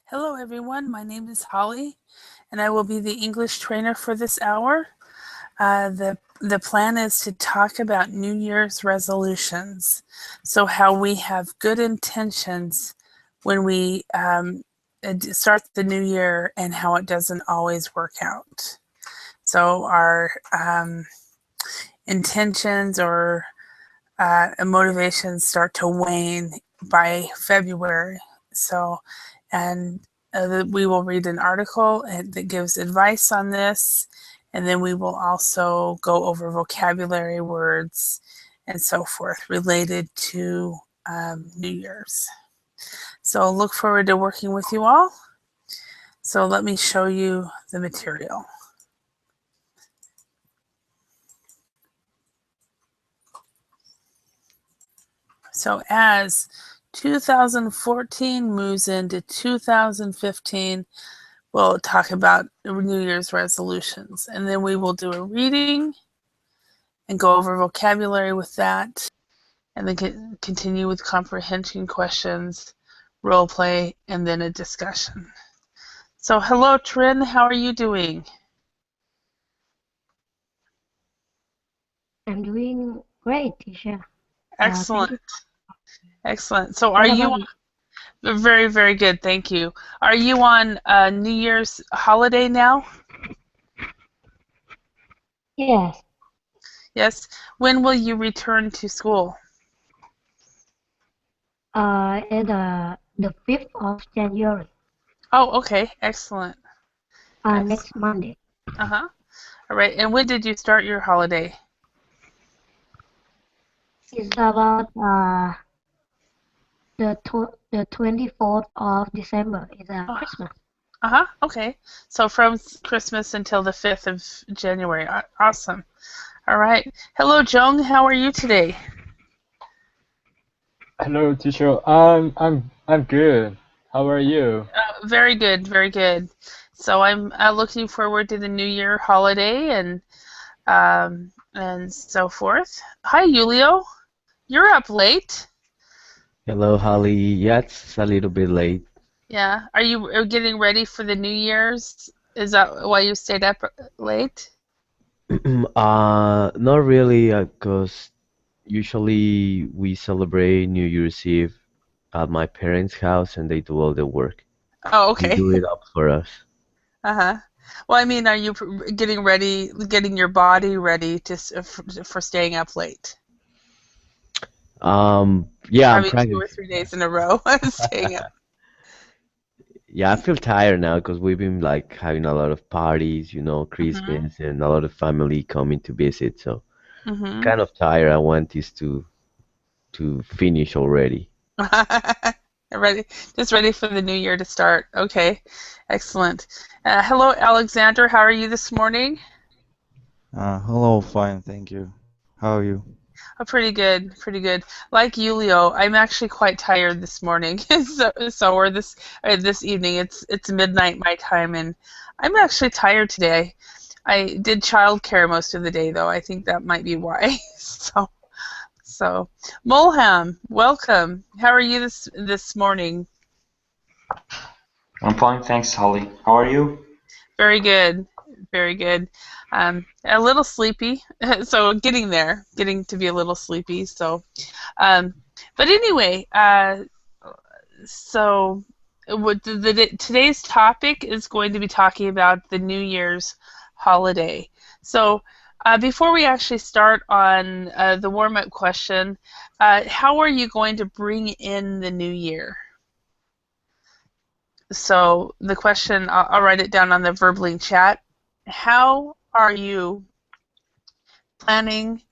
Hello, everyone. My name is Holly, and I will be the English trainer for this hour. The plan is to talk about New Year's resolutions. So, how we have good intentions when we start the new year and how it doesn't always work out. So, our intentions or motivations start to wane by February. So, and we will read an article that gives advice on this, and then we will also go over vocabulary words and so forth related to New Year's. So look forward to working with you all. So let me show you the material. So as 2014 moves into 2015, we'll talk about New Year's resolutions, and then we will do a reading and go over vocabulary with that, and then continue with comprehension questions, role play, and then a discussion. So hello, Trin, how are you doing? I'm doing great, teacher. Excellent. Excellent. So What are you about you? very, very good, thank you. Are you on New Year's holiday now? Yes, Yes. When will you return to school? at the 5th of January, Oh, okay. Excellent. next Monday. Uh-huh. All right. And when did you start your holiday? It's about the 24th of December. It's Christmas. Uh-huh. Okay. So from Christmas until the 5th of January. Awesome. All right. Hello, Jung. How are you today? Hello, teacher. I'm good. How are you? Very good. Very good. So I'm looking forward to the New Year holiday and so forth. Hi, Julio. You're up late. Hello, Holly. Yeah, it's a little bit late. Yeah. Are you getting ready for the New Year's? Is that why you stayed up late? Not really, 'cause usually we celebrate New Year's Eve at my parents' house and they do all the work. Oh, They okay. do it up for us. Uh-huh. Well, I mean, are you getting ready, getting your body ready for staying up late? Yeah, I'm Probably two practicing. or three days in a row staying up. Yeah, I feel tired now because we've been like having a lot of parties, Hmm. Christmas and a lot of family coming to visit. So Hmm. kind of tired. I want this to finish already. Ready, just ready for the new year to start. Okay, excellent. Hello, Alexander. How are you this morning? Hello, fine, thank you. How are you? Oh, pretty good, pretty good. Like Julio, I'm actually quite tired this morning. So or this evening. It's midnight my time, and I'm actually tired today. I did childcare most of the day, though. I think that might be why. So Molham, welcome. How are you this morning? I'm fine, thanks, Holly. How are you? Very good, very good. A little sleepy, so getting there, getting to be a little sleepy. So, um, but anyway, so what today's topic is going to be talking about the New Year's holiday. So before we actually start on the warm-up question, how are you going to bring in the new year? So the question, I'll write it down on the Verbling chat. How are you planning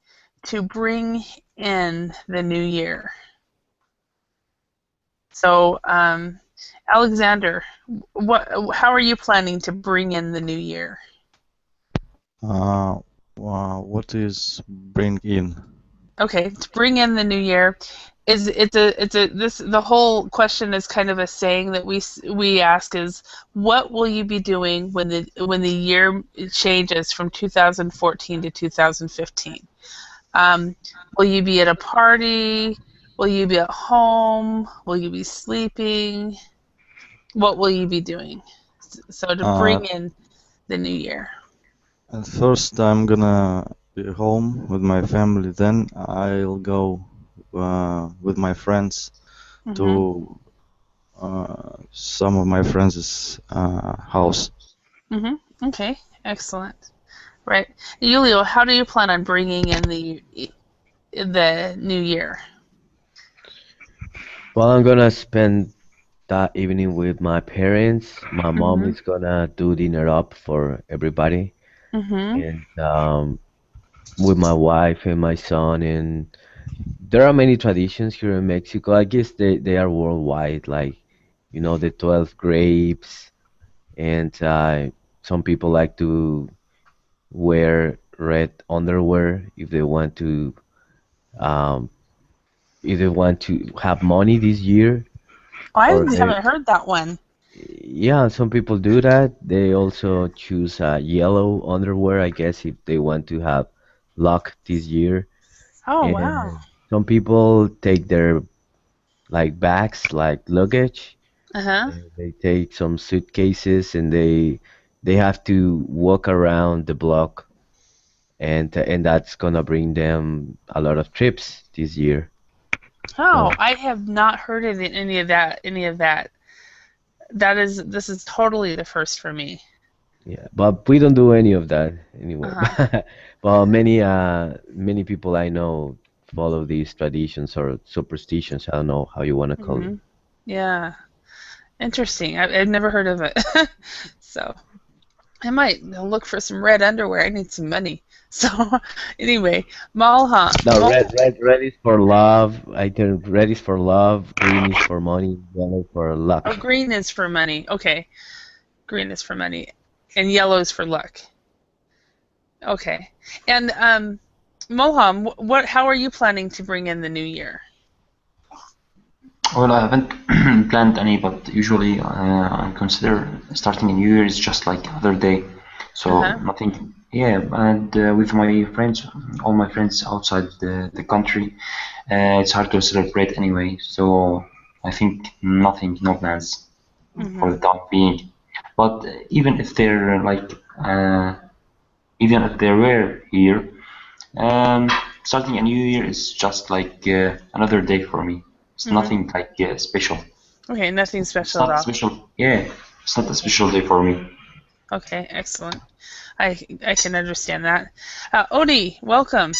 to bring in the new year? So Alexander, how are you planning to bring in the new year? Uh, what is bring in? Okay, to bring in the new year is the whole question is kind of a saying that we ask is what will you be doing when the year changes from 2014 to 2015? Will you be at a party? Will you be at home? Will you be sleeping? What will you be doing? So to bring in the new year. At first, I'm gonna be home with my family. Then I'll go with my friends Mm-hmm. to some of my friends' house. Mm-hmm. Okay. Excellent. Right. Julio, how do you plan on bringing in the new year? Well, I'm gonna spend that evening with my parents. My mom Mm-hmm. is gonna do dinner up for everybody, Mm-hmm. and with my wife and my son. And there are many traditions here in Mexico. I guess they are worldwide, like the 12 grapes, and some people like to wear red underwear um, if they want to have money this year, I or they haven't heard that one. yeah, some people do that. They also choose yellow underwear, I guess, if they want to have luck this year. Oh, wow. And some people take their like bags, like luggage, Uh-huh. and they take some suitcases and they have to walk around the block, and that's gonna bring them a lot of trips this year. Oh, So I have not heard of any of that. Any of that. This is totally the first for me. yeah, but we don't do any of that anyway. Uh-huh. But many people I know follow these traditions or superstitions. I don't know how you want to call it. Mm-hmm. Yeah. Interesting. I've never heard of it. So I might look for some red underwear. I need some money. So anyway, Malha. No, red is for love. I think red is for love, green is for money, yellow for Oh, luck. green is for money. Okay. Green is for money. And yellow is for luck. Okay. And Moham, how are you planning to bring in the new year? Well, I haven't planned any, but usually I consider starting a new year is just like other day. So Uh-huh. nothing, yeah. And with my friends, all my friends outside the country, it's hard to celebrate anyway. So I think nothing, no plans for Mm-hmm. the time being. But even if they're like, even if they were here, um, starting a new year is just like another day for me. It's Mm-hmm. nothing like special. Okay, nothing It's special at not all. special. Yeah, it's not a special day for me. Okay, excellent. I can understand that. Odie, welcome.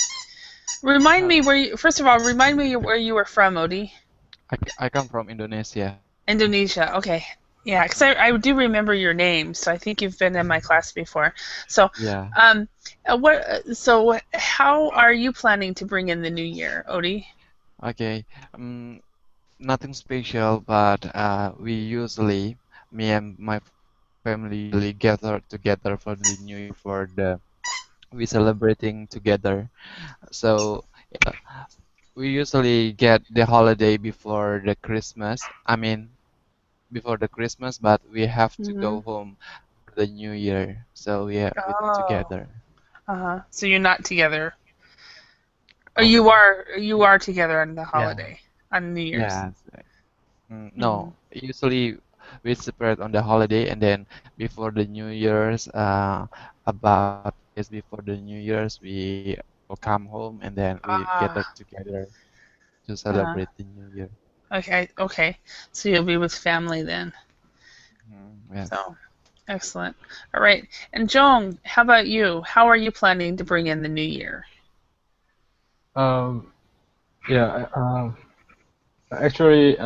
Remind me Hello. where you, first of all, remind me where you were from, Odie. I come from Indonesia. Indonesia. Okay. Yeah, because I do remember your name, so I think you've been in my class before. So, Yeah. how are you planning to bring in the new year, Odie? Okay. Nothing special, but me and my family usually gather together for the New Year we celebrating together. So yeah, we usually get the holiday before the Christmas. I mean, before the Christmas, but we have to Mm-hmm. go home for the New Year. So we have it Oh. together. Uh-huh. So you're not together. Or Oh, you are together on the yeah. holiday, on New Year's. Yeah. Mm-hmm. No, usually we separate on the holiday and then before the New Year's, about days before the New Year's, we will come home and then we gather Ah. together to Uh-huh. celebrate the New Year. Okay. Okay. So you'll be with family then. Yes. So excellent. All right. And Joan, how about you? How are you planning to bring in the new year? Um, yeah. Actually,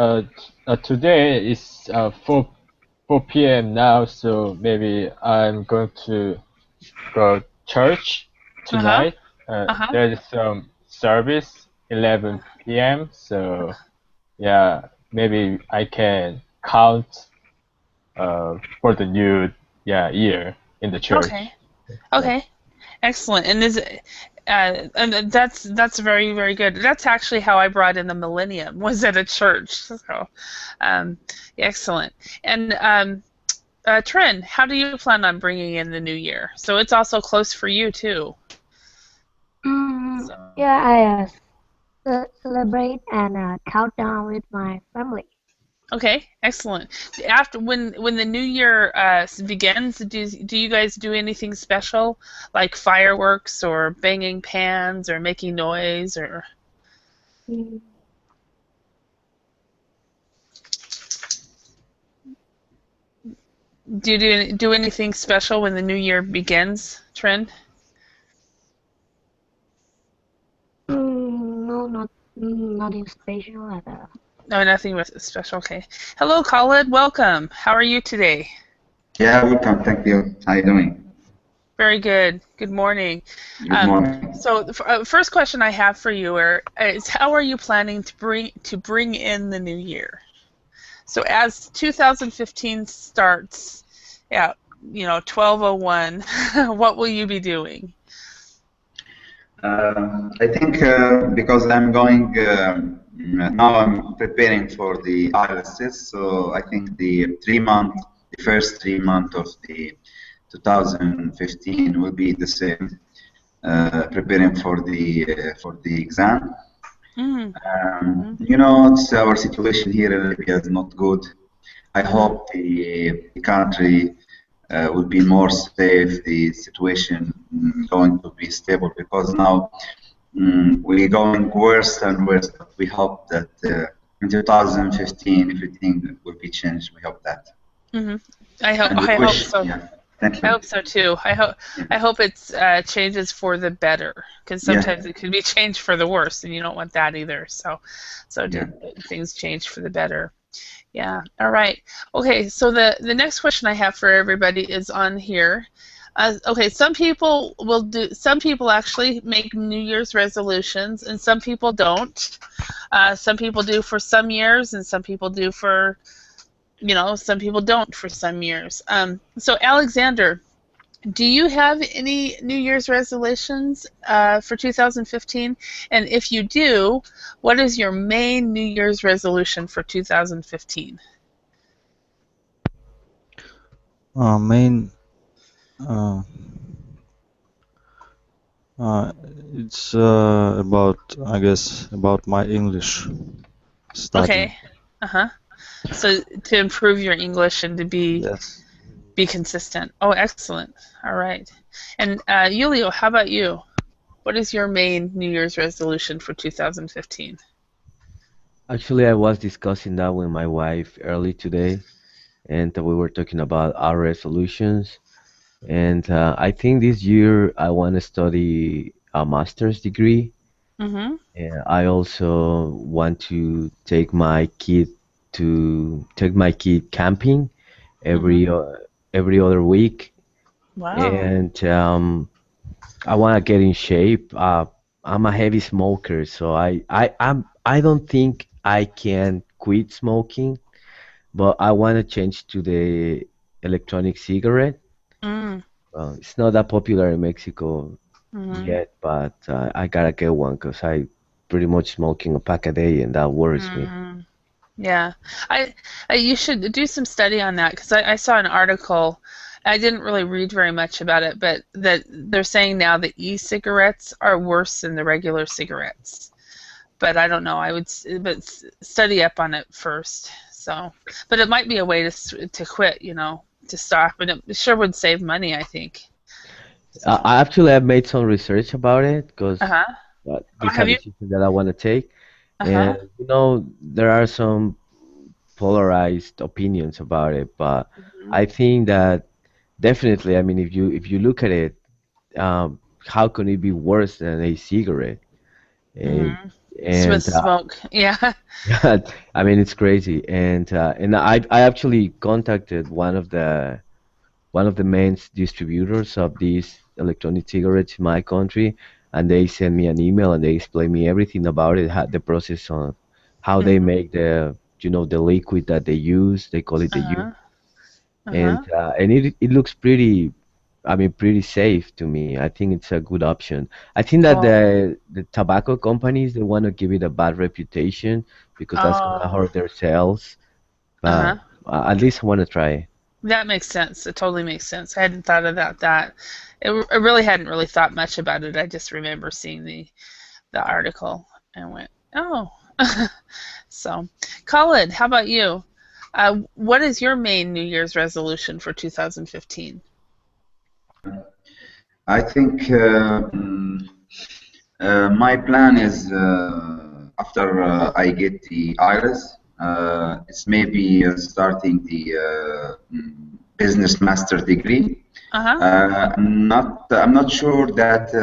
today is 4 p.m. now, so maybe I'm going to go church Uh-huh. tonight. Uh-huh. There's some service 11 p.m. So yeah, maybe I can count for the new year in the Okay. church. Yeah. Okay. Excellent. And that's very, very good. That's actually how I brought in the millennium, was at a church. So um excellent. And Trin, how do you plan on bringing in the new year? So it's also close for you too. So Yeah, I celebrate and count down with my family. Okay, excellent. After when the new year begins, do you guys do anything special like fireworks or banging pans or making noise or Mm, do anything special when the new year begins, Trent? no, nothing special at all. No, nothing special. Okay. Hello, Khalid. Welcome. How are you today? Yeah, welcome. Thank you. How you doing? Very good. Good morning. Good morning. So the first question I have for you is how are you planning to bring in the new year? So as 2015 starts at 12:01, what will you be doing? I think because I'm going now, I'm preparing for the IELTS, so I think the first 3 months of the 2015 will be the same, preparing for the exam. Our situation here in Libya is not good. I hope the country will be more safe, the situation going to be stable, because now we're going worse and worse. But we hope that in 2015 everything will be changed. We hope that. Mm-hmm. And we I hope wish, so. yeah. Thank I you. hope so too. I hope it's changes for the better, because Yeah. sometimes it could be changed for the worse, and you don't want that either. So Yeah. things change for the better. Yeah. All right. Okay. So the next question I have for everybody is on here. Okay. Some people actually make New Year's resolutions, and some people don't. Some people do for some years, and some people do for some people don't for some years. So Alexander, do you have any New Year's resolutions for 2015? And if you do, what is your main New Year's resolution for 2015? Main. Uh, it's about, I guess, about my English studying. Okay. Uh-huh. So to improve your English and to Yes. be consistent. Oh, excellent. All right. And Julio, how about you? What is your main New Year's resolution for 2015? Actually, I was discussing that with my wife early today, and we were talking about our resolutions. And I think this year I want to study a master's degree. Mm-hmm. And I also want to take my kid camping every other week, Wow. and I want to get in shape. I'm a heavy smoker, so I don't think I can quit smoking, but I want to change to the electronic cigarette. Mm. It's not that popular in Mexico Mm-hmm. yet, but I gotta get one because I pretty much smoking a pack a day, and that worries me. Mm-hmm. Yeah, you should do some study on that because I saw an article. I didn't really read very much about it, but that they're saying now that e-cigarettes are worse than the regular cigarettes. But I don't know. Study up on it first. So, but it might be a way to quit, to stop, and it sure would save money, I think. So, I actually have made some research about it because uh-huh. this is a Have you? decision that I want to take, Uh-huh. and there are some polarized opinions about it, but Mhm. I think that definitely, I mean, if you look at it, how can it be worse than a cigarette? And Mhm. With and smoke, yeah. I mean, it's crazy. And I actually contacted one of the main distributors of these electronic cigarettes in my country, and they sent me an email and they explained me everything about it, the process on how they Mhm. make the liquid that they use. They call it the Uh-huh. and Uh-huh. and it looks pretty, I mean, pretty safe to me. I think it's a good option. I think that Oh. the tobacco companies, they want to give it a bad reputation because that's gonna Oh. hurt their sales. But Uh-huh. at least I want to try it. That makes sense. It totally makes sense. I hadn't thought about that. I really hadn't really thought much about it. I just remember seeing the article and went, oh. So, Colin, how about you? What is your main New Year's resolution for 2015? I think my plan is after I get the IRIS, it's maybe starting the business master degree. I'm not sure that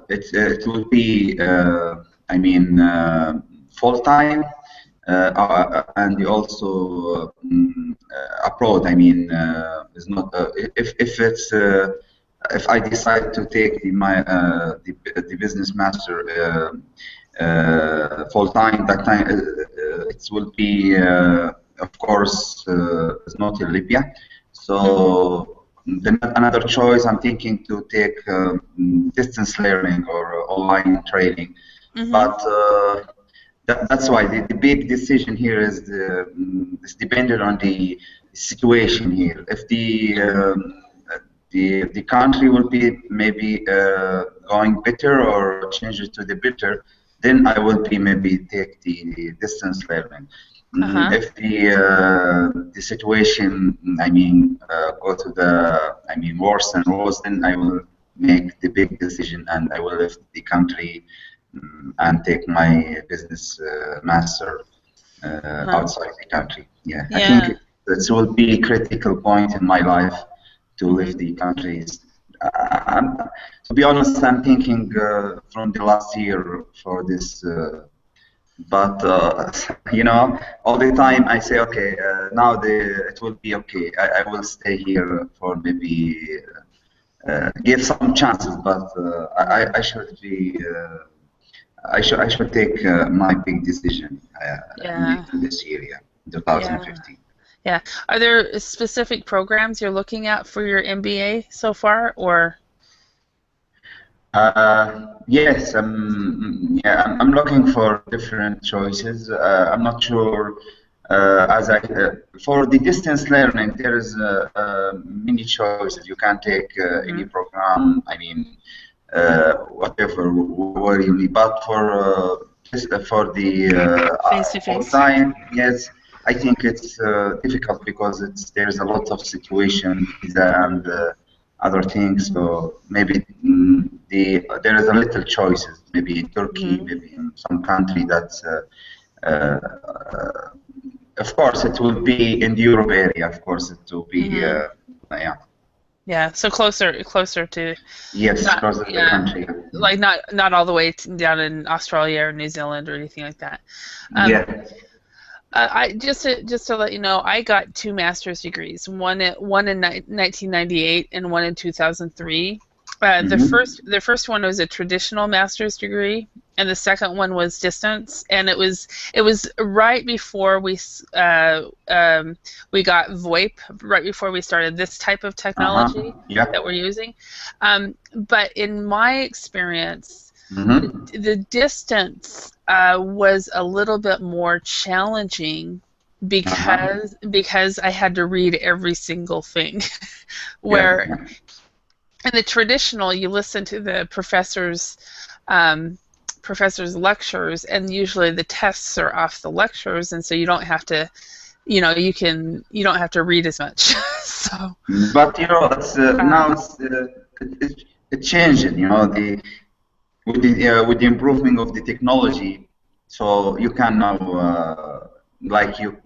it will be I mean full time and also abroad. I mean is not if it's if I decide to take the business master full time, that time it will be of course it's not in Libya. So another choice, I'm thinking to take distance learning or online training. But that's why the big decision here is it's dependent on the situation here. If the country will be maybe going better or change it to the better, then I will be maybe take the distance learning. If the situation, I mean, go to the, I mean, worse and worse, then I will make the big decision and I will leave the country and take my business master outside the country. Yeah, I think this will be a critical point in my life to leave the countries. To be honest, I'm thinking from the last year for this. But you know, all the time I say, okay, now it will be okay. I will stay here for maybe give some chances, but I should be. I should take my big decision this year, 2015. Yeah. Are there specific programs you're looking at for your MBA so far, or? Yes, I'm looking for different choices. I'm not sure. For the distance learning, there is many choices. You can take any program. I mean, whatever where you need. But for the face-to-face time, yes, I think it's difficult because there's a lot of situation and other things. So maybe there is a little choices. Maybe in Turkey, maybe in some country that's. Of course, it will be in the Europe area. Of course, it will be. Yeah. Yeah, so closer to. Yes, closer to the country. Like not all the way down in Australia or New Zealand or anything like that. Yeah. I just to let you know, I got 2 master's degrees. One in 1998 and one in 2003. The first one was a traditional master's degree, and the second one was distance. And it was right before we got VoIP, right before we started this type of technology that we're using. But in my experience, the distance was a little bit more challenging because I had to read every single thing, where. In the traditional, you listen to the professor's lectures, and usually the tests are off the lectures, and so you don't have to, you don't have to read as much. So. But it's now it's changing. With the improvement of the technology, so you can now as you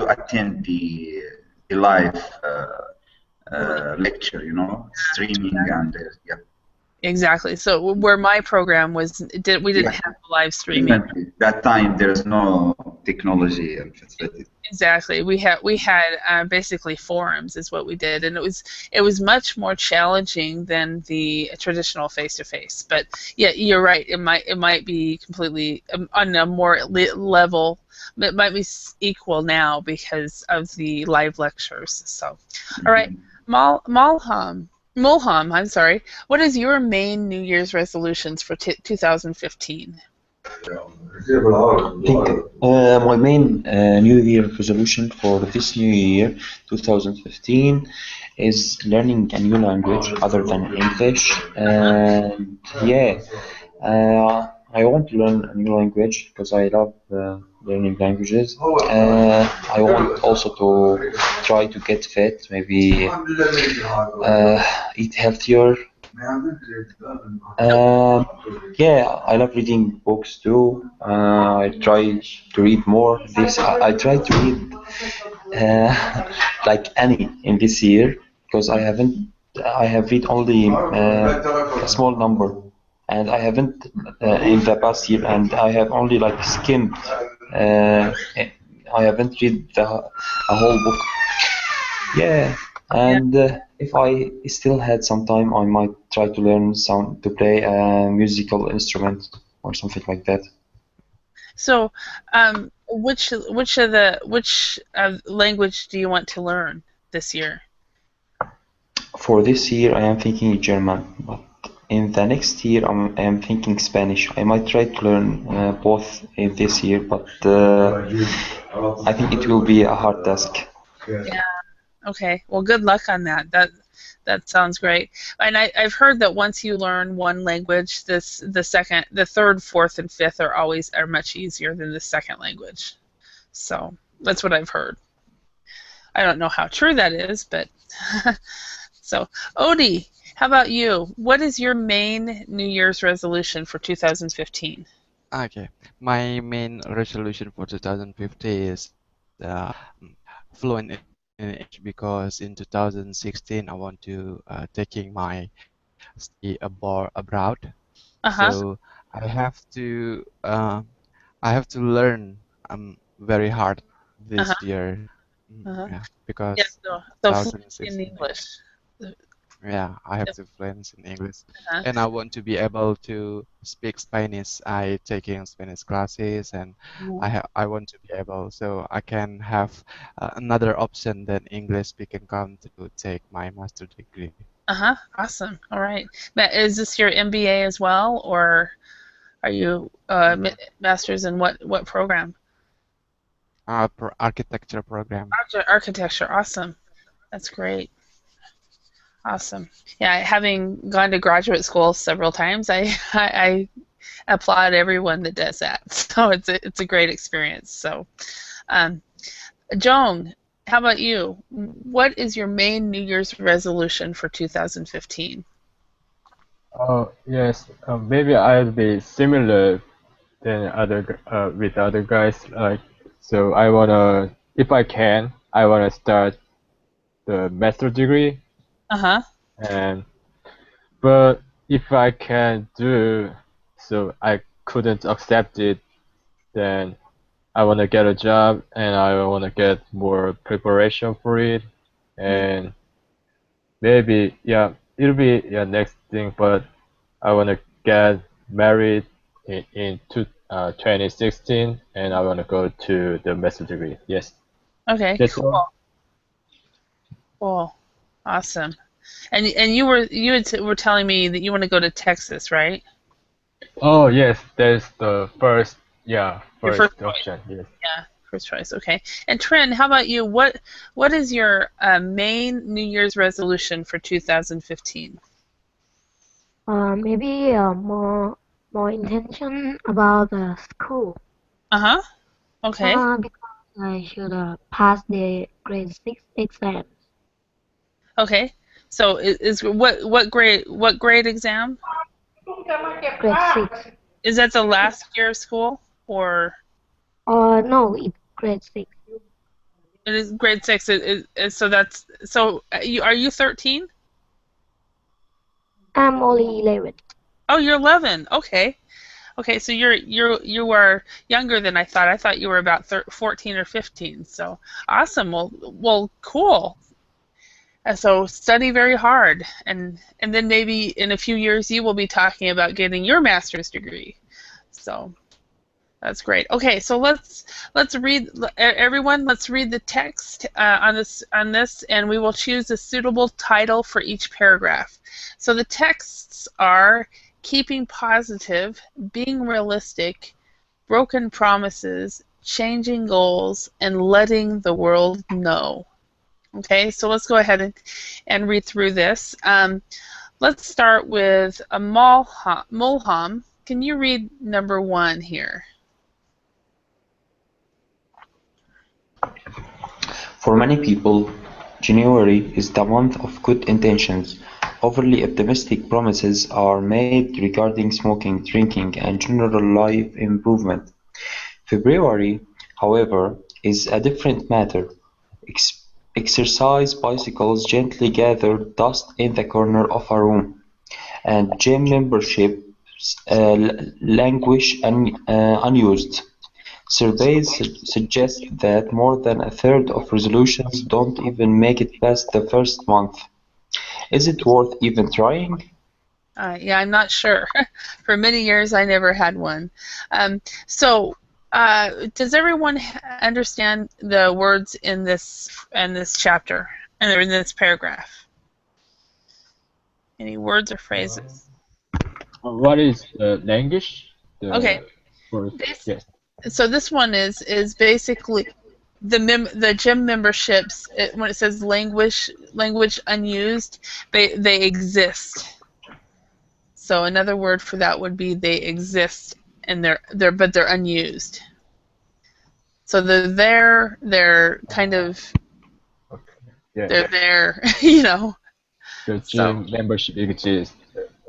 attend the live. Lecture, streaming and Exactly. So where my program was, we didn't have live streaming. That time there's no technology and facilities. Exactly. We had basically forums is what we did, and it was much more challenging than the traditional face-to-face. But yeah, you're right. It might be completely on a more level. It might be equal now because of the live lectures. So, all right. Mulham, I'm sorry. What is your main New Year's resolutions for 2015? I think my main New Year resolution for this new year, 2015, is learning a new language other than English. And I want to learn a new language because I love learning languages. I want also to try to get fit, maybe eat healthier. Yeah, I love reading books too. I try to read more. I try to read like any in this year because I have read only a small number, and I haven't in the past year, and I have only like skimmed. I haven't read a whole book. Yeah, and if I still had some time, I might try to learn to play a musical instrument or something like that. So, which language do you want to learn this year? For this year, I am thinking German, but in the next year, I am thinking Spanish. I might try to learn both in this year, but I think it will be a hard task. Yeah. Okay. Well, good luck on that. That sounds great. And I've heard that once you learn one language, the second, the third, fourth, and fifth are much easier than the second language. So that's what I've heard. I don't know how true that is, but so Odie, how about you? What is your main New Year's resolution for 2015? Okay, my main resolution for 2050 is fluent in English because in 2016 I want to taking my study abroad. So I have to learn very hard this year. Yeah, because yes, so fluent in English. Yeah, I have to fluent in English, and I want to be able to speak Spanish. I taking Spanish classes, and I want to be able so I can have another option than English speaking come to take my master degree. Awesome. All right. Matt, is this your MBA as well, or are you masters in what program? Architecture program. Architecture. Awesome. That's great. Awesome. Yeah, having gone to graduate school several times, I applaud everyone that does that. So it's a great experience. So, Joan, how about you? What is your main New Year's resolution for 2015? Oh yes, maybe I'll be similar than with other guys. Like, so I wanna, if I can, I wanna start the master degree. But if I can do so, I couldn't accept it. Then I wanna get a job, and I wanna get more preparation for it, and maybe it'll be next thing. But I wanna get married in 2016, and I wanna go to the master degree. Yes. Okay. That's cool. all. Cool. Awesome. And you were telling me that you want to go to Texas, right? Oh yes, that's the first first option. Yes. Yeah, first choice. Okay. And Trin, how about you? What is your main New Year's resolution for 2015? Maybe more intention about the school. Okay. Because I should pass the grade 6 exams. Okay. So is what grade exam? Grade 6. Is that the last year of school or? No, it's grade 6. It is grade 6. Are you 13? I'm only 11. Oh, you're 11. Okay. Okay, so you are younger than I thought. I thought you were about 14 or 15. So awesome. Well, cool. So study very hard, and then maybe in a few years you will be talking about getting your master's degree. So that's great. Okay, so let's read, everyone. Let's read the text on this, and we will choose a suitable title for each paragraph. So the texts are keeping positive, being realistic, broken promises, changing goals, and letting the world know. Okay, so let's go ahead and read through this. Let's start with a Mulham. can you read number 1 here? For many people, January is the month of good intentions. Overly optimistic promises are made regarding smoking, drinking, and general life improvement. February, however, is a different matter. Exercise bicycles gently gather dust in the corner of a room, and gym memberships languish unused. Surveys suggest that more than a third of resolutions don't even make it past the first month. Is it worth even trying? Yeah, I'm not sure. For many years, I never had one. So, does everyone understand the words in this chapter and in this paragraph? Any words or phrases? What is language? Okay. Yes. So this one is basically the gym memberships. When it says language unused, they exist. So another word for that would be they exist, and they're unused. So they're kind of Yeah. they're there, you know. The gym membership exists.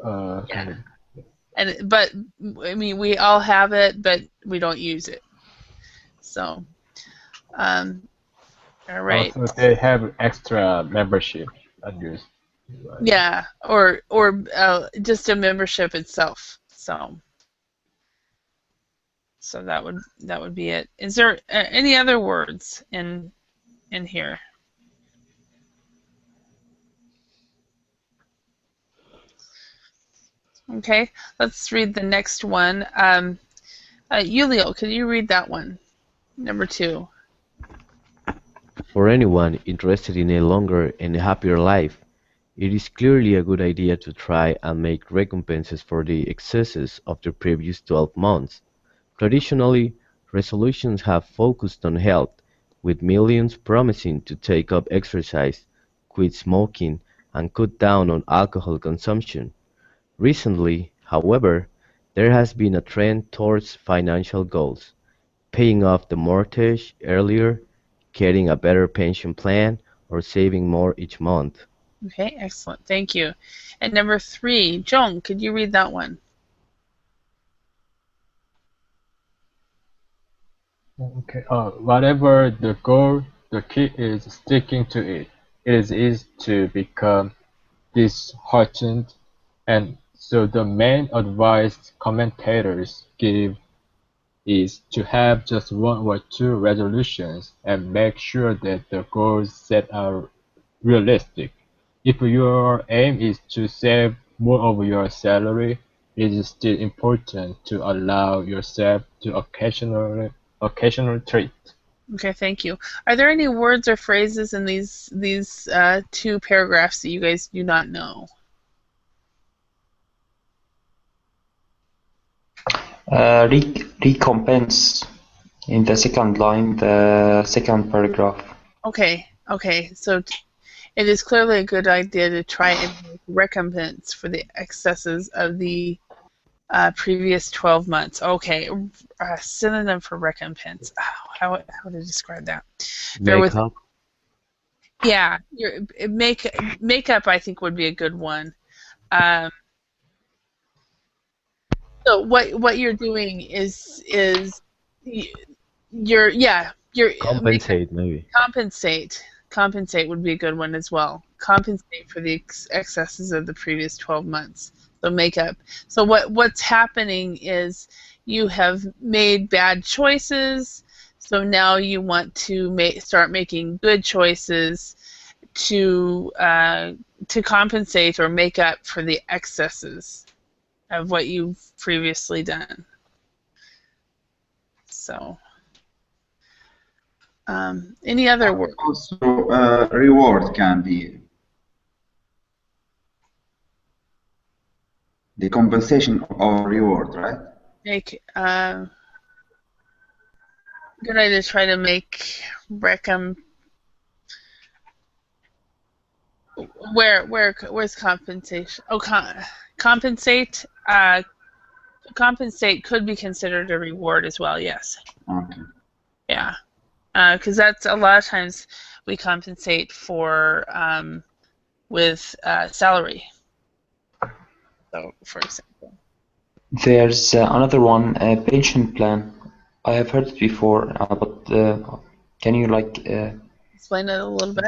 Yeah. But I mean, we all have it, but we don't use it. So, all right. Also, they have extra membership unused. Yeah, or just a membership itself. So that would be it. Is there any other words in here? Okay, let's read the next one. Julio, can you read that one? Number 2. For anyone interested in a longer and happier life, it is clearly a good idea to try and make recompenses for the excesses of the previous 12 months. Traditionally, resolutions have focused on health, with millions promising to take up exercise, quit smoking, and cut down on alcohol consumption. Recently, however, there has been a trend towards financial goals: paying off the mortgage earlier, getting a better pension plan, or saving more each month. Okay, excellent. Thank you. And number 3, Joan, could you read that one? Okay. Whatever the goal, the key is sticking to it. It is easy to become disheartened, and so the main advice commentators give is to have just 1 or 2 resolutions and make sure that the goals set are realistic. If your aim is to save more of your salary, it is still important to allow yourself to occasionally treat. Okay, thank you. Are there any words or phrases in these 2 paragraphs that you guys do not know? Recompense in the second line, the second paragraph. Okay. So it is clearly a good idea to try and make recompense for the excesses of the previous 12 months. Okay, synonym for recompense. How would I describe that? Make up. Yeah, makeup I think would be a good one. So what you're doing is you're Compensate, maybe. Compensate would be a good one as well. Compensate for the excesses of the previous 12 months. So make up. So what's happening is you have made bad choices, so now you want to start making good choices to compensate or make up for the excesses of what you've previously done. So, any other words? Also, reward can be the compensation of reward, right? Make good idea to try to make where's compensation? Oh, compensate. compensate could be considered a reward as well. Yes. Okay. Yeah. Because that's a lot of times we compensate for with salary. So, for example. There's another one, pension plan. I have heard it before, but can you Explain it a little bit.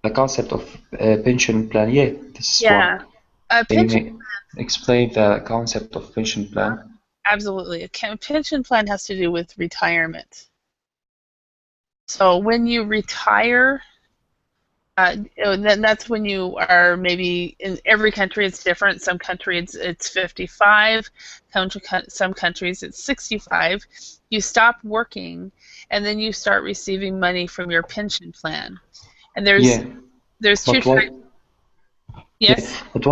the concept of pension plan? Yeah, this is Yeah. one. A Can pension. you explain the concept of pension plan? Absolutely. A pension plan has to do with retirement. So when you retire, then that's when you are maybe in every country it's different. Some countries it's 55, some countries it's 65. You stop working, and then you start receiving money from your pension plan. And there's two But why? types. Yes. Yeah, but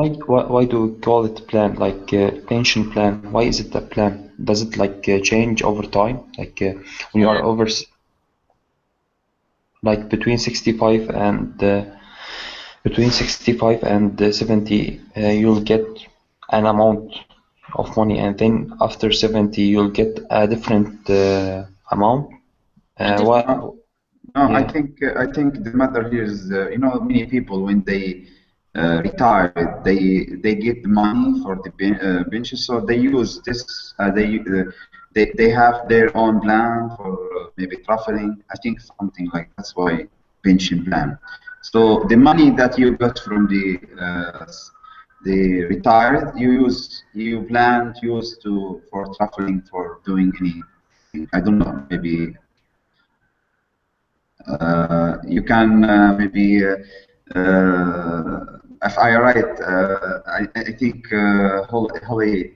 why do we call it plan? Like pension plan? Why is it a plan? Does it change over time? When you are over, between 65 and 70, you'll get an amount of money, and then after 70, you'll get a different amount. Why? No, I think the matter here is many people when they retire they get money for the pension, so they use this they have their own plan for maybe traveling. I think something like that's why pension plan. So the money that you got from the retired, you plan to use for traveling, for doing anything. I don't know, maybe you can maybe if I write, I think Holly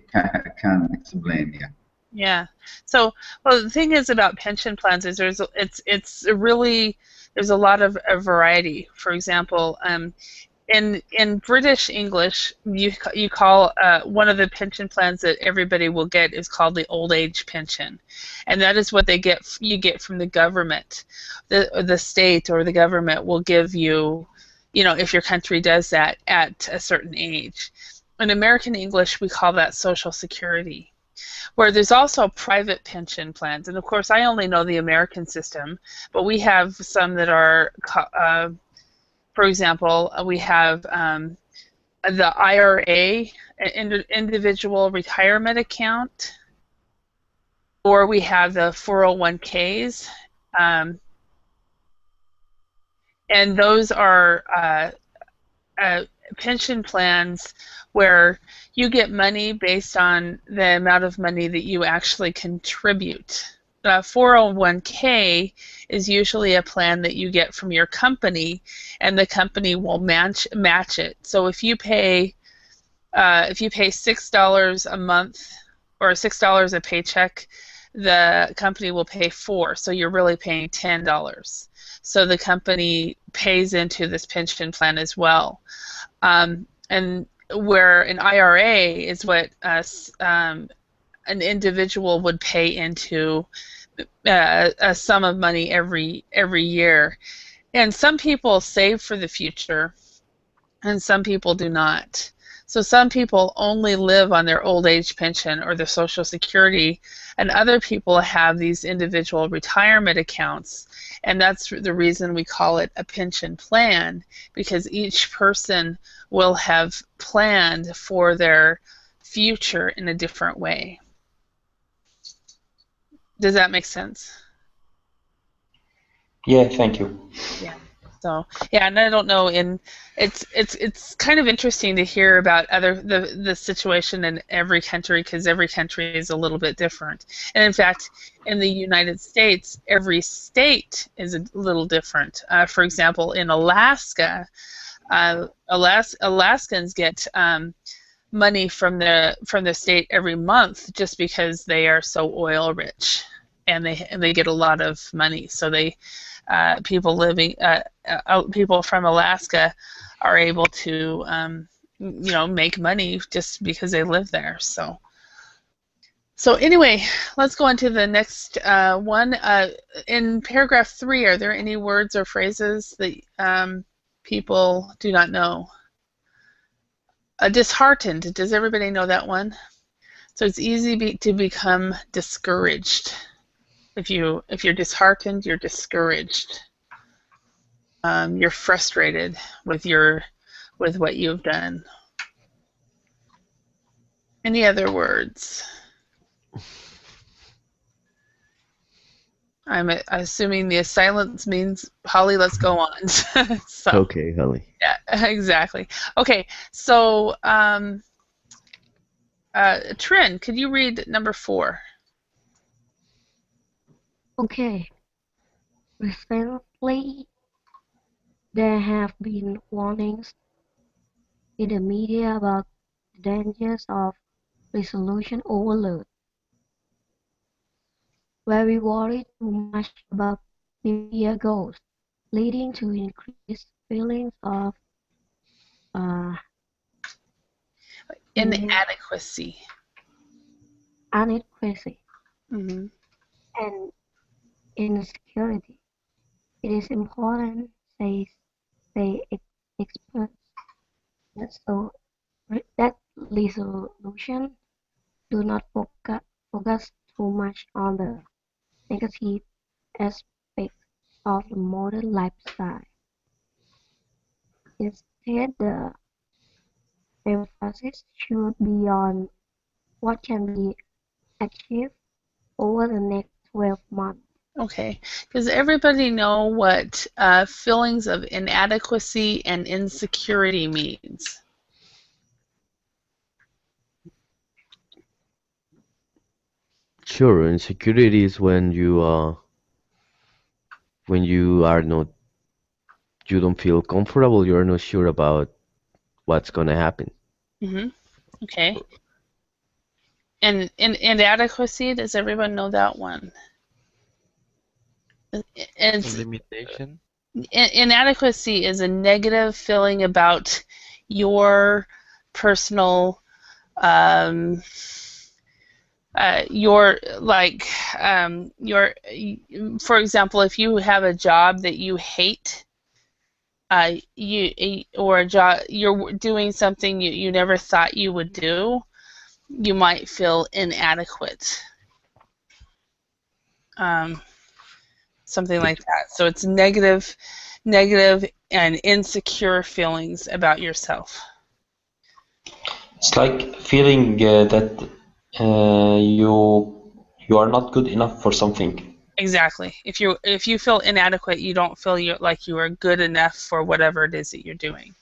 can explain. Yeah. Yeah. So, well, the thing is about pension plans is there's a lot of a variety. For example, in British English, you call one of the pension plans that everybody will get is called the old age pension, and that is what you get from the government. The state or the government will give you, if your country does that at a certain age. In American English, we call that Social Security. Where there's also private pension plans, and of course I only know the American system, but we have some that are, for example, we have the IRA, individual retirement account, or we have the 401ks, and those are pension plans where you get money based on the amount of money that you actually contribute. 401k is usually a plan that you get from your company, and the company will match it. So if you pay $6 a month or $6 a paycheck, the company will pay $4. So you're really paying $10. So the company pays into this pension plan as well. And where an IRA is what an individual would pay into a sum of money every year. And some people save for the future, and some people do not. So some people only live on their old age pension or their Social Security, and other people have these individual retirement accounts. And that's the reason we call it a pension plan, because each person will have planned for their future in a different way. Does that make sense? Yeah, thank you. Yeah. So yeah, and I don't know. It's kind of interesting to hear about the situation in every country, because every country is a little bit different. And in fact, in the United States, every state is a little different. For example, in Alaska, Alaskans get money from the state every month just because they are so oil rich, and they get a lot of money. So they people from Alaska are able to make money just because they live there. So anyway, let's go on to the next one. In paragraph 3, are there any words or phrases that people do not know? Disheartened. Does everybody know that one? So it's easy to become discouraged. If you're disheartened, you're discouraged. You're frustrated with what you've done. Any other words? I'm assuming the silence means, Holly, let's go on. So, Okay, Holly. yeah, exactly. Okay, so Trin, could you read number 4? Okay. Recently, there have been warnings in the media about the dangers of resolution overload. Where we worry too much about New Year goals, leading to increased feelings of Inadequacy. inadequacy Mm-hmm. and insecurity. It is important, say experts, that resolution do not focus too much on the negative aspects of the modern lifestyle. Instead, the emphasis should be on what can be achieved over the next 12 months. Okay. Does everybody know what feelings of inadequacy and insecurity means? Sure, insecurity is when you are not, you don't feel comfortable, you're not sure about what's gonna happen. Mm-hmm. Okay. And inadequacy, does everyone know that one? It's, Limitation. inadequacy is a negative feeling about your personal, for example, if you have a job that you hate, or a job you're doing something you never thought you would do, you might feel inadequate. Something like that. So it's negative and insecure feelings about yourself. It's like feeling that you are not good enough for something. Exactly. If you feel inadequate, you don't feel like you are good enough for whatever it is that you're doing.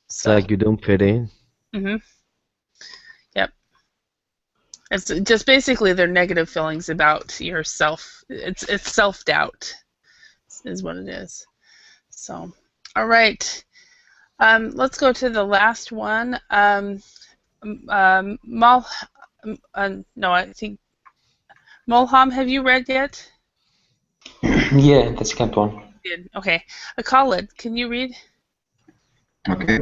It's like you don't fit in. Mm-hmm. Yep. It's just basically they're negative feelings about yourself. It's self-doubt is what it is. So, all right. Let's go to the last one. No, I think Mulham, have you read yet? Yeah, the second one. Did. Okay. Khalid, can you read? Okay.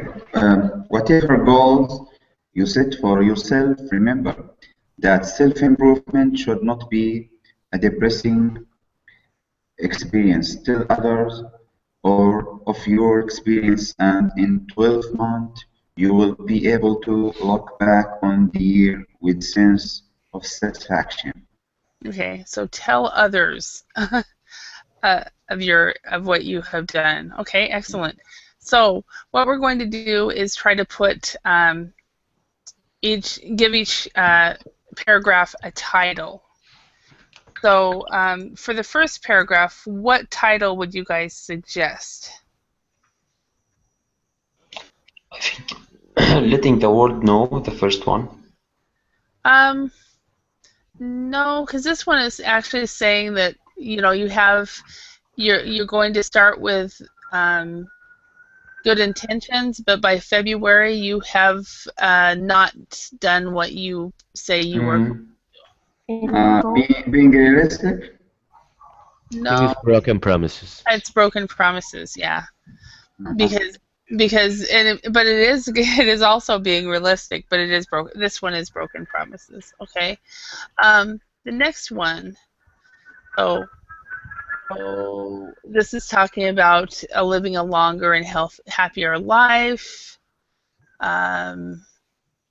Whatever goals you set for yourself, remember that self-improvement should not be a depressing experience. Tell others or of your experience, and in 12 months you will be able to look back on the year with sense of satisfaction. Okay, so tell others of what you have done. Okay, excellent. So what we're going to do is try to put give each paragraph a title. So for the first paragraph, what title would you guys suggest? I think letting the world know, the first one. No, because this one is actually saying that you're going to start with good intentions, but by February you have not done what you say you were. Being realistic? No, I think it's broken promises. it's broken promises. Yeah, because but it is also being realistic, but it is broken. This one is broken promises. Okay, the next one. This is talking about living a longer and happier life.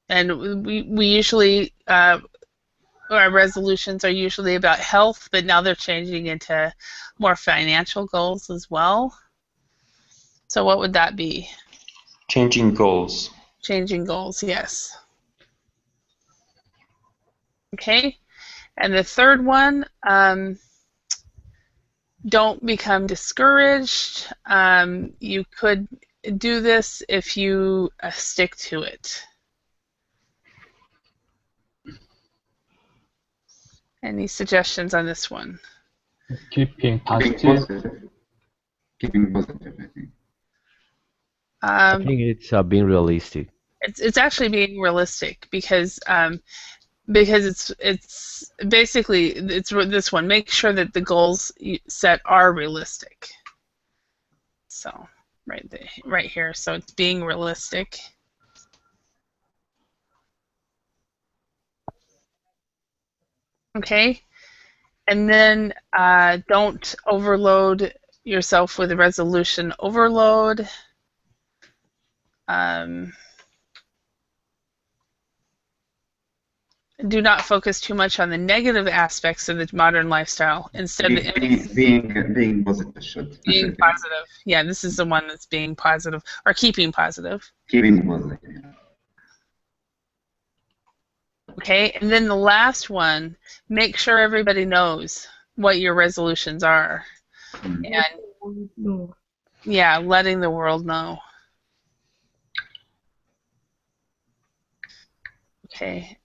And we usually our resolutions are usually about health, but now they're changing into more financial goals as well. So what would that be? Changing goals. Changing goals, yes. Okay. And the third one, don't become discouraged. You could do this if you stick to it. Any suggestions on this one? Keeping Keeping positive. positive. Keeping positive, I think. I think it's being realistic. It's actually being realistic because it's basically it's this one. Make sure that the goals you set are realistic. So right here. So it's being realistic. Okay, and then don't overload yourself with a resolution overload. Do not focus too much on the negative aspects of the modern lifestyle. Instead, being positive should being be. positive. Yeah, this is the one that's being positive or keeping positive. Keeping positive. Yeah. Okay, and then the last one, make sure everybody knows what your resolutions are. And No. yeah, letting the world know. Okay.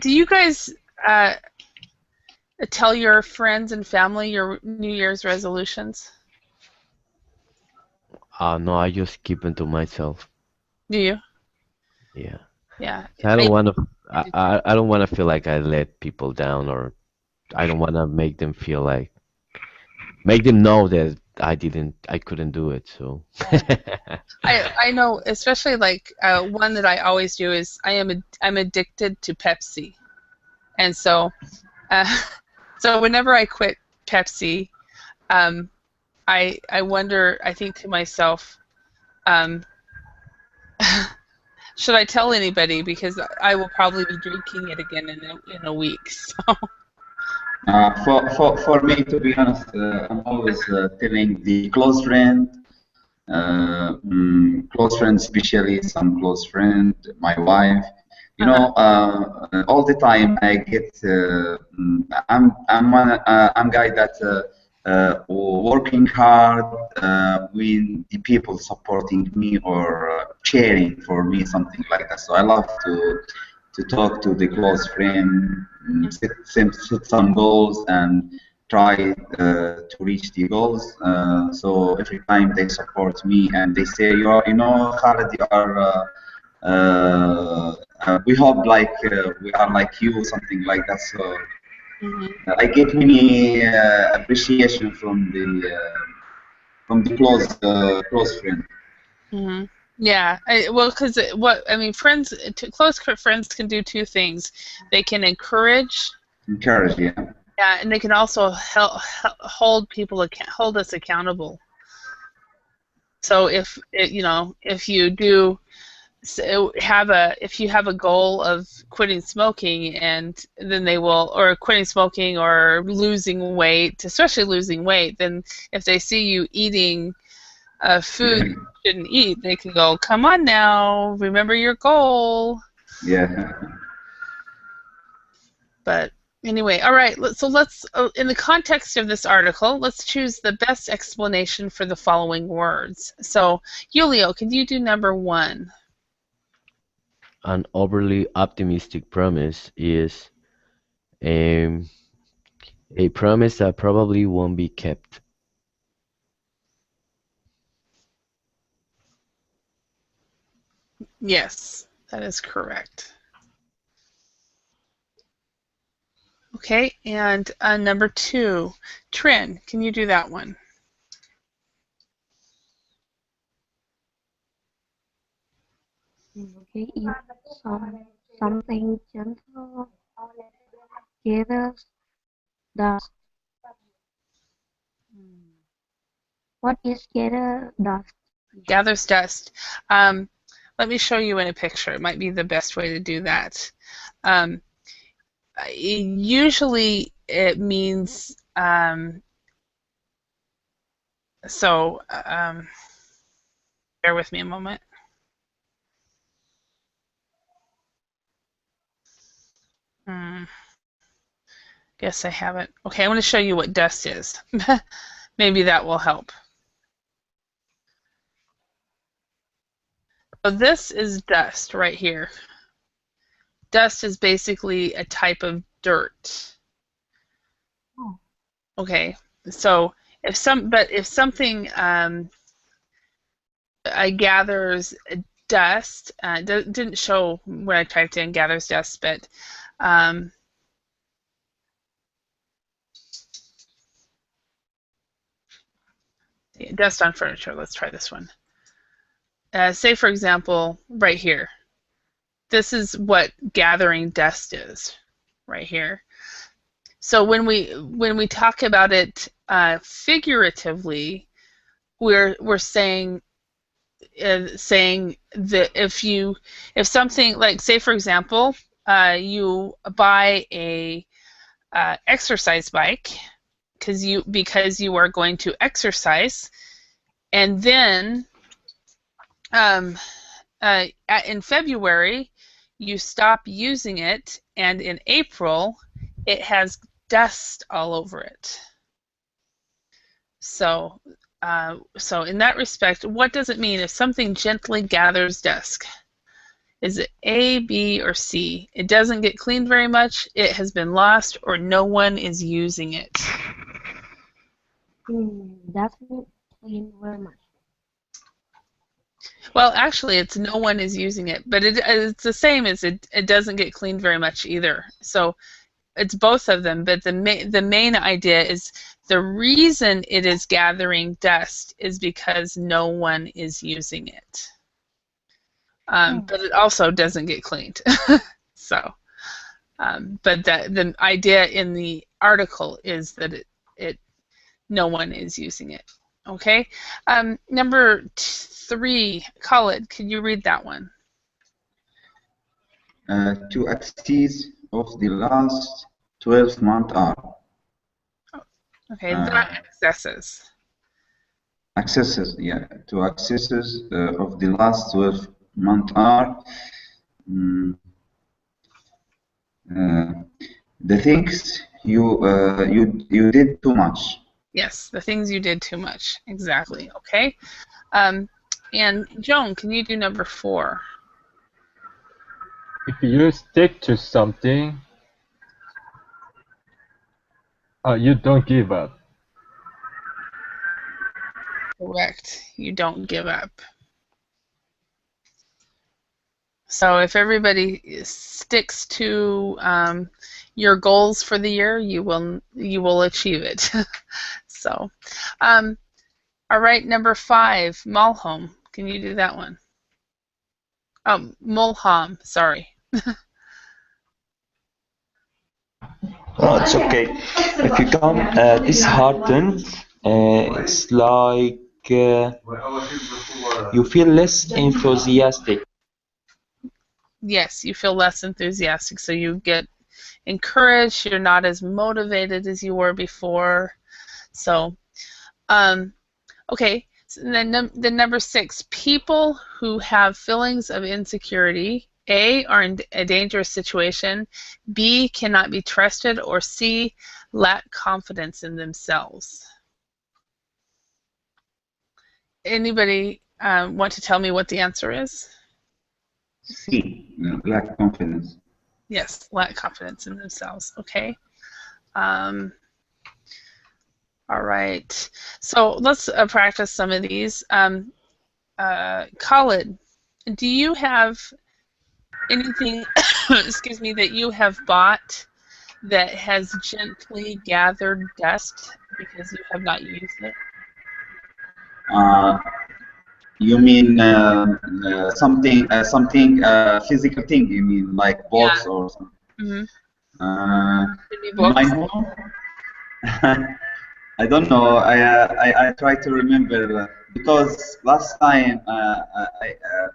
Do you guys tell your friends and family your New Year's resolutions? No, I just keep them to myself. Do you? Yeah. Yeah. I don't want to. I don't want to feel like I let people down, or I don't want to make them feel like make them know that I couldn't do it. So. I know, especially like one that I always do is I'm addicted to Pepsi, and so so whenever I quit Pepsi, I wonder, I think to myself, should I tell anybody, because I will probably be drinking it again in a week. So. For me, to be honest, I'm always telling the close friend, especially some close friend, my wife. You know, all the time I get. I'm guy that working hard when the people supporting me or cheering for me, something like that. So I love to talk to the close friend, set some goals, and try to reach the goals. So every time they support me and they say, you know, Khaled, you are. We hope like we are like you, something like that. So I get many appreciation from the close friend. Mm-hmm. Yeah, well, because close friends can do two things. They can encourage. Encourage, yeah. Yeah, and they can also hold us accountable. So if you do if you have a goal of quitting smoking, and then they will, or quitting smoking or losing weight, especially losing weight, then if they see you eating food you shouldn't eat, they can go, come on now, remember your goal. Yeah. But anyway, all right, so let's, in the context of this article, let's choose the best explanation for the following words. So, Julio, can you do number 1? An overly optimistic promise is a promise that probably won't be kept. Yes, that is correct. Okay, and number 2, Trin, can you do that one? Okay, if something gentle gathers dust. What is gather dust? Gathers dust. let me show you in a picture. It might be the best way to do that. Usually it means bear with me a moment. Guess I haven't. Okay, I'm going to show you what dust is. Maybe that will help. So this is dust right here. Dust is basically a type of dirt. Okay, so if something gathers dust, didn't show when I typed in gathers dust, but dust on furniture. Let's try this one. Say, for example, right here. This is what gathering dust is, right here. So when we talk about it figuratively, we're saying that if something, like, say for example, you buy a exercise bike because you are going to exercise, and then in February you stop using it, and in April it has dust all over it. So in that respect, what does it mean if something gently gathers dust? Is it A, B, or C? It doesn't get cleaned very much, it has been lost, or no one is using it. Doesn't clean very much. Well, actually, it's no one is using it, but it's the same as it doesn't get cleaned very much either. So it's both of them, but the main idea is the reason it is gathering dust is because no one is using it. But it also doesn't get cleaned. So, but the idea in the article is that no one is using it. Okay. Number 3, Khalid, can you read that one? To axes of the last 12 months are. Okay, that accesses. Accesses, yeah. To accesses of the last 12 months are the things you did too much. Yes, the things you did too much. Exactly. Okay. And Joan, can you do number 4? If you stick to something, you don't give up. Correct. You don't give up. So if everybody sticks to your goals for the year, you will achieve it. So, all right, number 5, Mulholm. Can you do that one? Oh, Mulholm. Sorry. Oh, it's okay. If you come disheartened, it's like you feel less enthusiastic. Yes, you feel less enthusiastic, so you get encouraged. You're not as motivated as you were before. So, okay. So then the number 6, people who have feelings of insecurity, A, are in a dangerous situation, B, cannot be trusted, or C, lack confidence in themselves. Anybody want to tell me what the answer is? C, lack confidence. Yes, lack confidence in themselves. Okay. All right. So let's practice some of these. Khalid, do you have anything, excuse me, that you have bought that has gently gathered dust because you have not used it? You mean something physical thing? You mean like books or something? My home. I don't know. I try to remember because last time,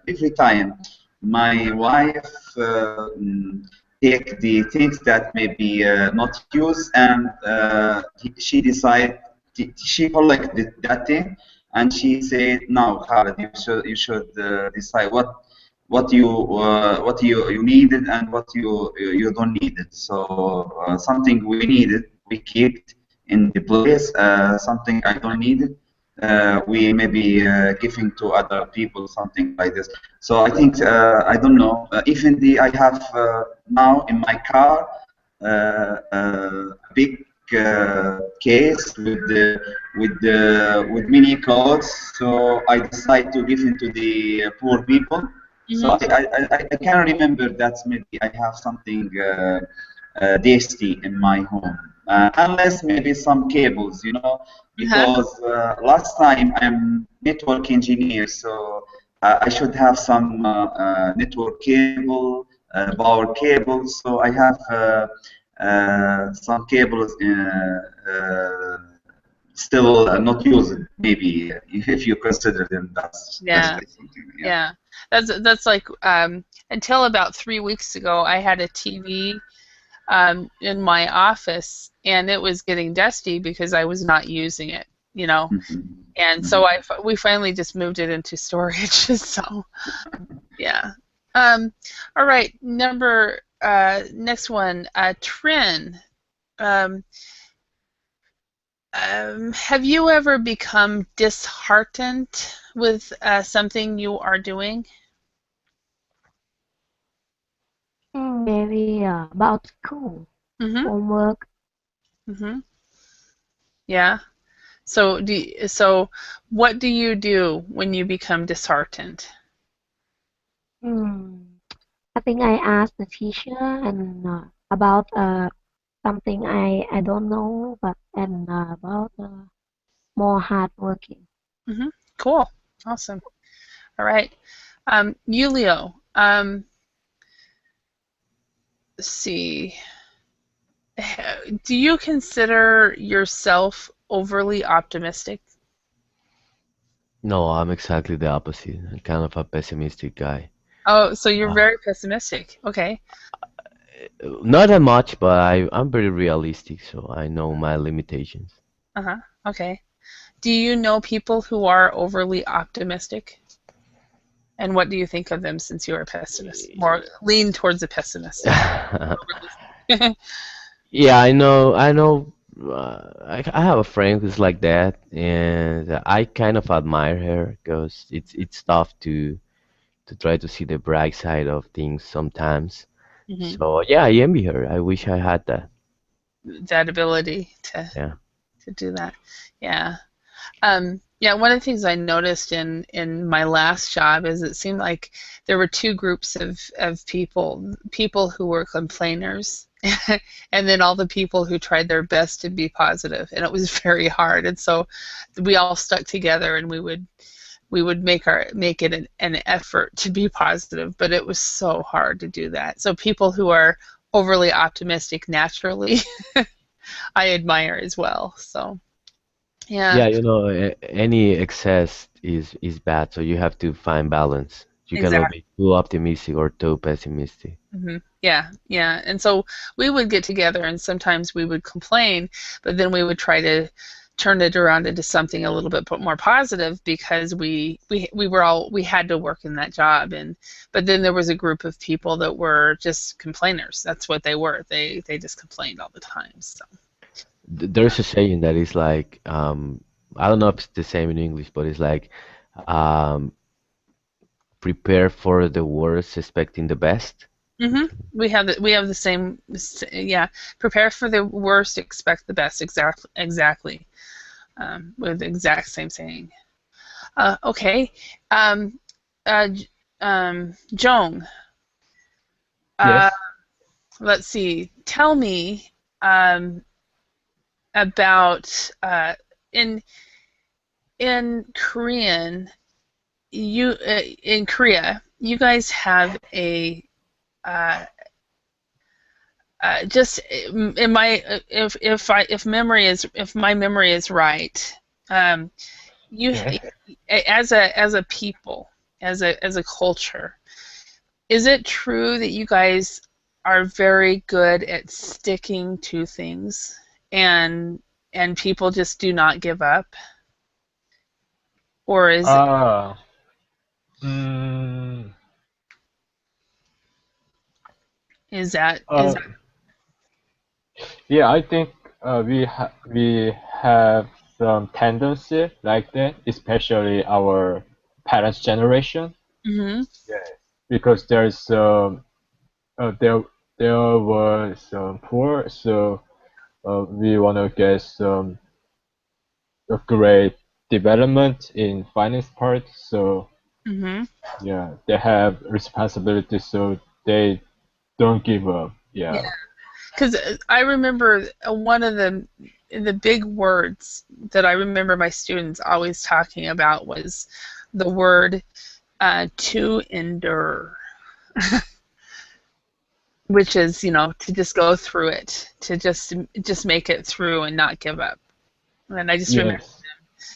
every time, my wife take the things that maybe not used, and she decide she collected that thing, and she said, "Now, Khaled, you should decide what you needed and what you don't need it." So something we needed, we kept in the place. Something I don't need it, we maybe giving to other people, something like this. So I think I don't know. Even I have now in my car a big case with many clothes. So I decide to give it to the poor people. So I can remember that maybe I have something tasty in my home, unless maybe some cables, because last time I'm network engineer, so I should have some network cable, power cables. So I have some cables still not used, maybe if you consider them. That's Yeah. like something. Yeah, that's like until about 3 weeks ago, I had a TV in my office, and it was getting dusty because I was not using it, and so we finally just moved it into storage. So, yeah. All right, next one, Trin. Have you ever become disheartened with something you are doing? Maybe about school, Mm-hmm. homework. Mm-hmm. Yeah. So what do you do when you become disheartened? I think I asked the teacher and about something I don't know, and about more hard working. Mm-hmm. Cool. Awesome. All right. Julio, let's see. Do you consider yourself overly optimistic? No, I'm exactly the opposite. I'm kind of a pessimistic guy. Oh, so you're very pessimistic. Okay. Not that much, but I'm very realistic, so I know my limitations. Uh-huh. Okay. Do you know people who are overly optimistic? And what do you think of them since you're a pessimist? More lean towards a pessimist. Yeah, I know. I have a friend who's like that, and I kind of admire her because it's tough to try to see the bright side of things sometimes. So yeah, I envy her. I wish I had that. That ability Yeah. to do that. Yeah. Yeah, one of the things I noticed in my last job is it seemed like there were two groups of people who were complainers, and then all the people who tried their best to be positive, and it was very hard. And so we all stuck together, and we would make it an effort to be positive, but it was so hard to do that. So people who are overly optimistic naturally, I admire as well. So. Yeah, Yeah. any excess is bad, so you have to find balance. You cannot Exactly. be too optimistic or too pessimistic. Yeah, yeah. And so we would get together, and sometimes we would complain, but then we would try to turn it around into something a little bit more positive because we had to work in that job, but then there was a group of people that were just complainers. That's what they were. They just complained all the time. So. There's a saying that is like, I don't know if it's the same in English, but it's like, um, prepare for the worst, expecting the best. We have the same. Yeah, prepare for the worst, expect the best. Exactly. With the exact same saying. Okay. Joan. Yes. Let's see. Tell me about in Korean. In Korea, you guys have a just if my memory is right, you Yes. as a people, as a culture, is it true that you guys are very good at sticking to things and people just do not give up? Or is Uh, mm, that uh, yeah, I think we have some tendency like that, especially our parents' generation. Mhm. Yes, because there was some poor, so we want to get some a great development in finance part. So Mhm. yeah, they have responsibility, so they don't give up. Yeah. Yeah. Because I remember one of the big words that I remember my students always talking about was the word to endure, which is, to just go through it, to just make it through and not give up. And I just remember Yes.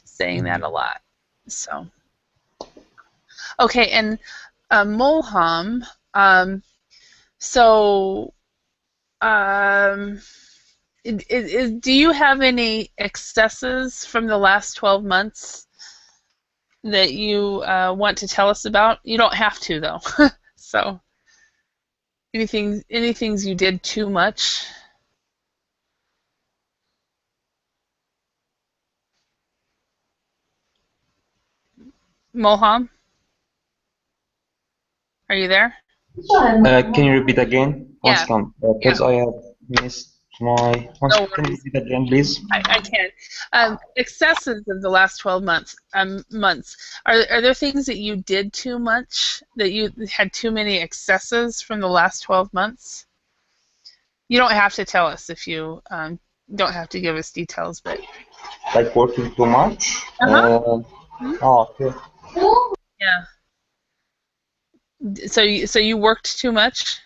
saying that a lot. So okay, and Mulham, so um, do you have any excesses from the last 12 months that you want to tell us about? You don't have to though. So anything you did too much? Mulham, are you there? Can you repeat again? One Yeah, second, yeah. because I have missed my. No Can you worries. repeat again, please? I can. Excesses of the last 12 months. Are there things that you did too much, that you had too many excesses from the last 12 months? You don't have to tell us if you don't have to give us details, but Like working too much? uh-huh. Okay. Yeah. So you worked too much?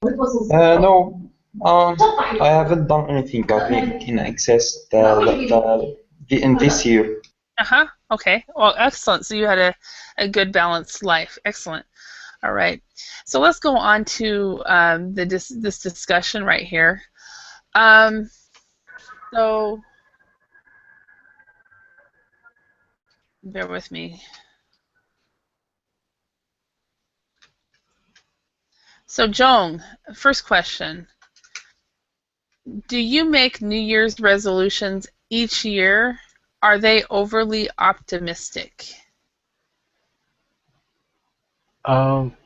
No, I haven't done anything like in excess in this year. Uh-huh. Okay. Well, excellent. So you had a good balanced life. Excellent. All right. So let's go on to this discussion right here. So bear with me. So Joan, first question. Do you make New Year's resolutions each year? Are they overly optimistic? Um.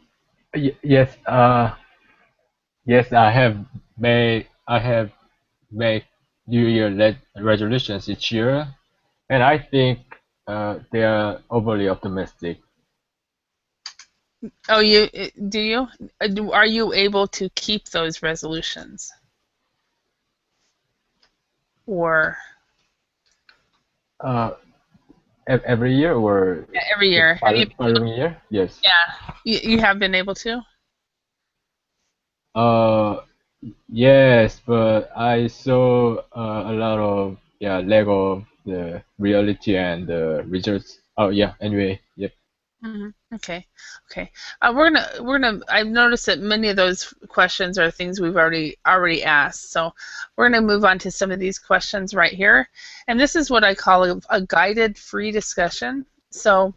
Yes. Yes. I have made New Year resolutions each year, and I think they are overly optimistic. Oh, do you? Are you able to keep those resolutions? Or Uh, every year or every the year? Have you? following year? Yes. Yeah, you have been able to. Uh, yes, but I saw a lot of lack of the reality and the results. Oh yeah. Anyway, yep. Okay, okay. We're gonna. I've noticed that many of those questions are things we've already asked. So we're gonna move on to some of these questions right here, and this is what I call a guided free discussion. So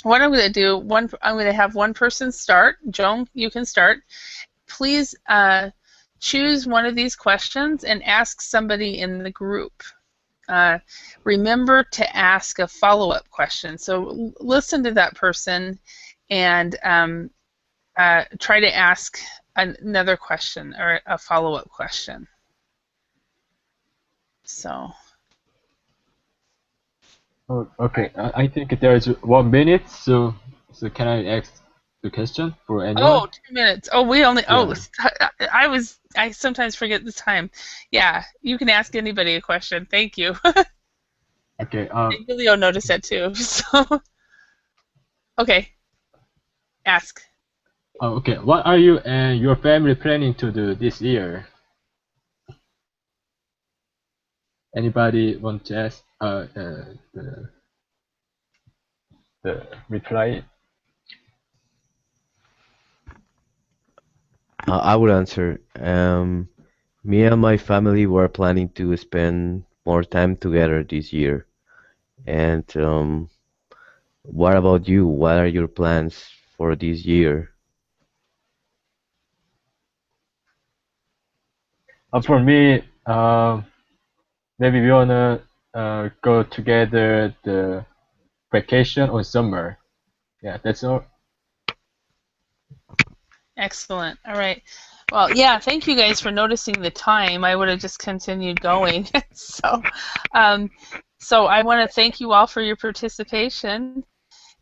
what I'm gonna do, I'm gonna have one person start. Joan, you can start. Please choose one of these questions and ask somebody in the group. Remember to ask a follow-up question. So listen to that person and try to ask another question or a follow-up question. So. Oh, okay. I think there is 1 minute. So can I ask the question for anyone? Oh, 2 minutes. Oh, we only. Yeah. Oh, I sometimes forget the time. Yeah, you can ask anybody a question. Thank you. Okay. Julio noticed that too. So. Okay. Ask. Okay. What are you and your family planning to do this year? Anybody want to ask the reply? I would answer. Me and my family were planning to spend more time together this year. And what about you? What are your plans for this year? For me, maybe we wanna go together the vacation or summer. Yeah, that's all. Excellent. All right. Well, yeah, thank you guys for noticing the time. I would have just continued going. So I want to thank you all for your participation.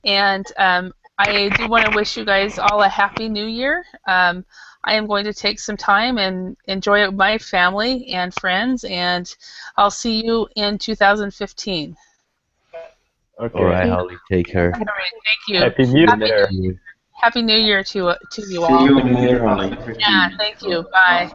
And I do want to wish you guys all a happy new year. I am going to take some time and enjoy it with my family and friends, and I'll see you in 2015. Okay. All right, Holly, take care. All right, thank you. Happy New Year. Happy New Year to you all. See you in New Year, honey. Yeah, thank you. Bye.